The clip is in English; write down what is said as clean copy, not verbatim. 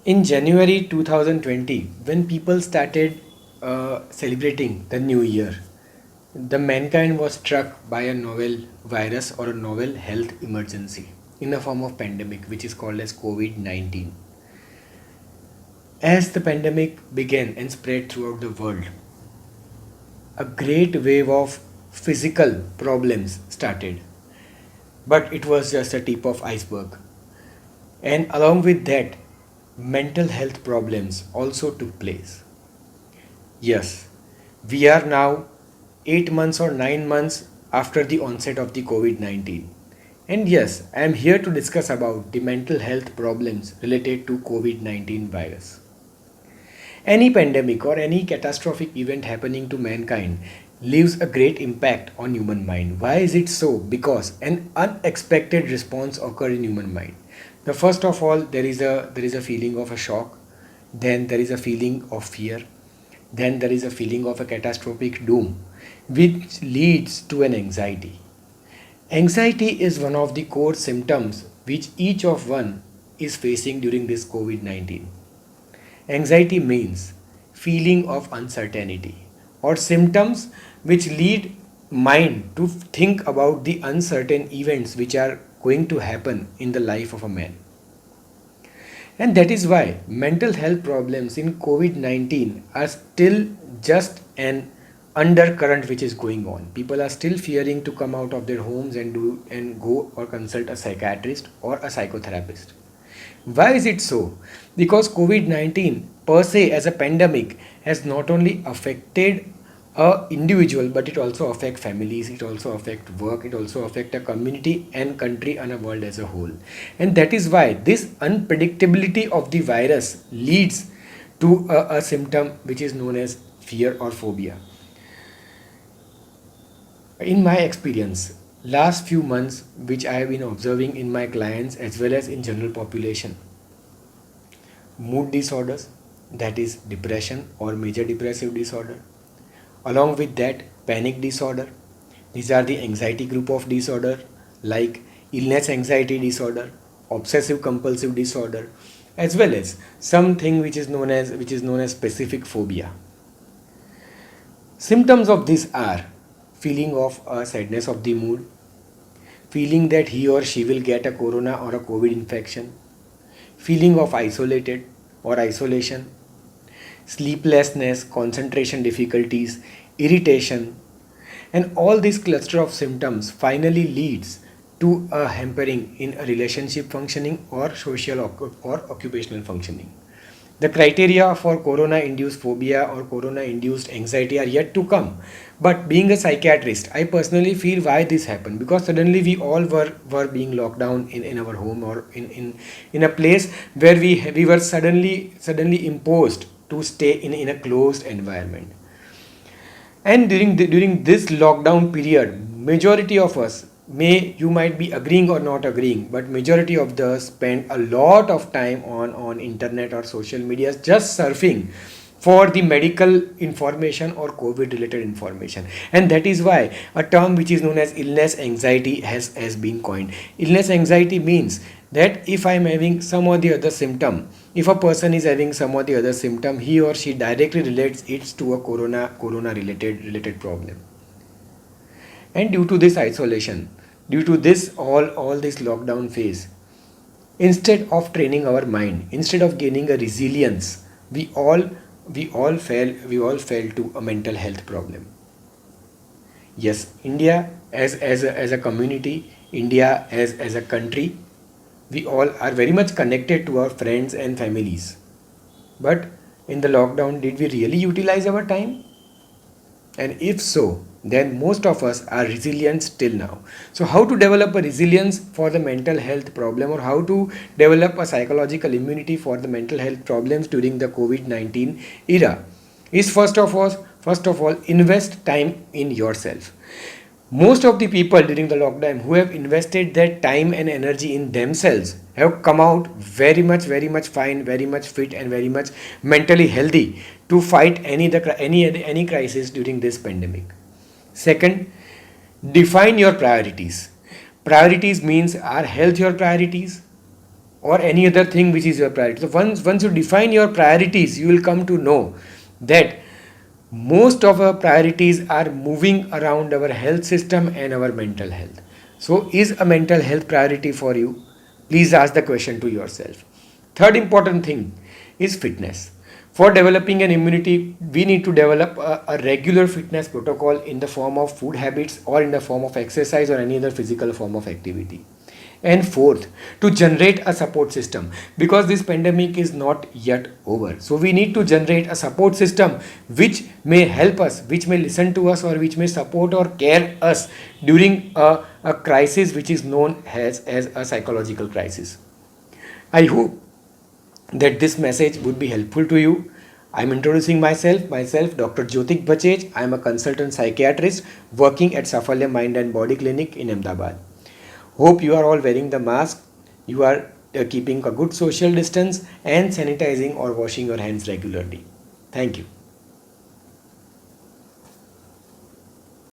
In January 2020, when people started celebrating the new year, the mankind was struck by a novel virus or a novel health emergency in the form of pandemic, which is called as COVID-19. As the pandemic began and spread throughout the world, a great wave of physical problems started, but it was just a tip of iceberg. And along with that, mental health problems also took place. Yes, we are now 8 months or 9 months after the onset of the COVID 19. And yes, I am here to discuss about the mental health problems related to COVID 19 virus. Any pandemic or any catastrophic event happening to mankind leaves a great impact on human mind. Why is it so? Because an unexpected response occurs in human mind. The first of all, there is a feeling of a shock, then there is a feeling of fear, then there is a feeling of a catastrophic doom, which leads to an anxiety. Anxiety is one of the core symptoms which each of one is facing during this COVID 19. Anxiety means feeling of uncertainty or symptoms which lead mind to think about the uncertain events which are going to happen in the life of a man. And that is why mental health problems in COVID 19 are still just an undercurrent which is going on. People are still fearing to come out of their homes and go or consult a psychiatrist or a psychotherapist. Why is it so? Because COVID 19 per se as a pandemic has not only affected a individual but it also affect families, it also affect work, it also affect a community and country and a world as a whole. And that is why this unpredictability of the virus leads to a symptom which is known as fear or phobia. In my experience, last few months which I have been observing in my clients as well as in general population, mood disorders, that is depression or major depressive disorder, along with that panic disorder, these are the anxiety group of disorder like illness anxiety disorder, obsessive compulsive disorder, as well as something which is known as specific phobia. Symptoms of this are feeling of a sadness of the mood, feeling that he or she will get a corona or a COVID infection, feeling of isolated or isolation, sleeplessness, concentration difficulties, irritation, and all this cluster of symptoms finally leads to a hampering in a relationship functioning or social or occupational functioning. The criteria for corona induced phobia or corona induced anxiety are yet to come. But being a psychiatrist, I personally feel why this happened because suddenly we all were being locked down in our home or in a place where we were suddenly imposed to stay in a closed environment. And during this lockdown period, majority of us may you might be agreeing or not agreeing, but majority of us spend a lot of time on internet or social media just surfing for the medical information or COVID related information. And that is why a term which is known as illness anxiety has been coined. Illness anxiety means that if I'm having some or the other symptom, if a person is having some or the other symptom, he or she directly relates it to a corona related problem. And due to this isolation, due to this all this lockdown phase, instead of training our mind, instead of gaining a resilience, we all fell to a mental health problem. Yes, India as a community, India as a country, we all are very much connected to our friends and families. But in the lockdown, did we really utilize our time? And if so, then most of us are resilient still now. So, how to develop a resilience for the mental health problem, or how to develop a psychological immunity for the mental health problems during the COVID 19 era is first of all, invest time in yourself. Most of the people during the lockdown who have invested their time and energy in themselves have come out very much fine, very much fit, and very much mentally healthy to fight any crisis during this pandemic. Second, define your priorities. Priorities means, are health your priorities? or any other thing which is your priority. So once you define your priorities, you will come to know that most of our priorities are moving around our health system and our mental health. So is a mental health priority for you? Please ask the question to yourself. Third important thing is fitness. For developing an immunity, we need to develop a regular fitness protocol in the form of food habits or in the form of exercise or any other physical form of activity. And fourth, to generate a support system, because this pandemic is not yet over. So we need to generate a support system which may help us, which may listen to us, or which may support or care us during a crisis which is known as a psychological crisis. I hope that this message would be helpful to you. I'm introducing myself Dr. Jyotik Bachej. I'm a consultant psychiatrist working at Safalya Mind and Body Clinic in Ahmedabad. Hope you are all wearing the mask, you are keeping a good social distance and sanitizing or washing your hands regularly. Thank you.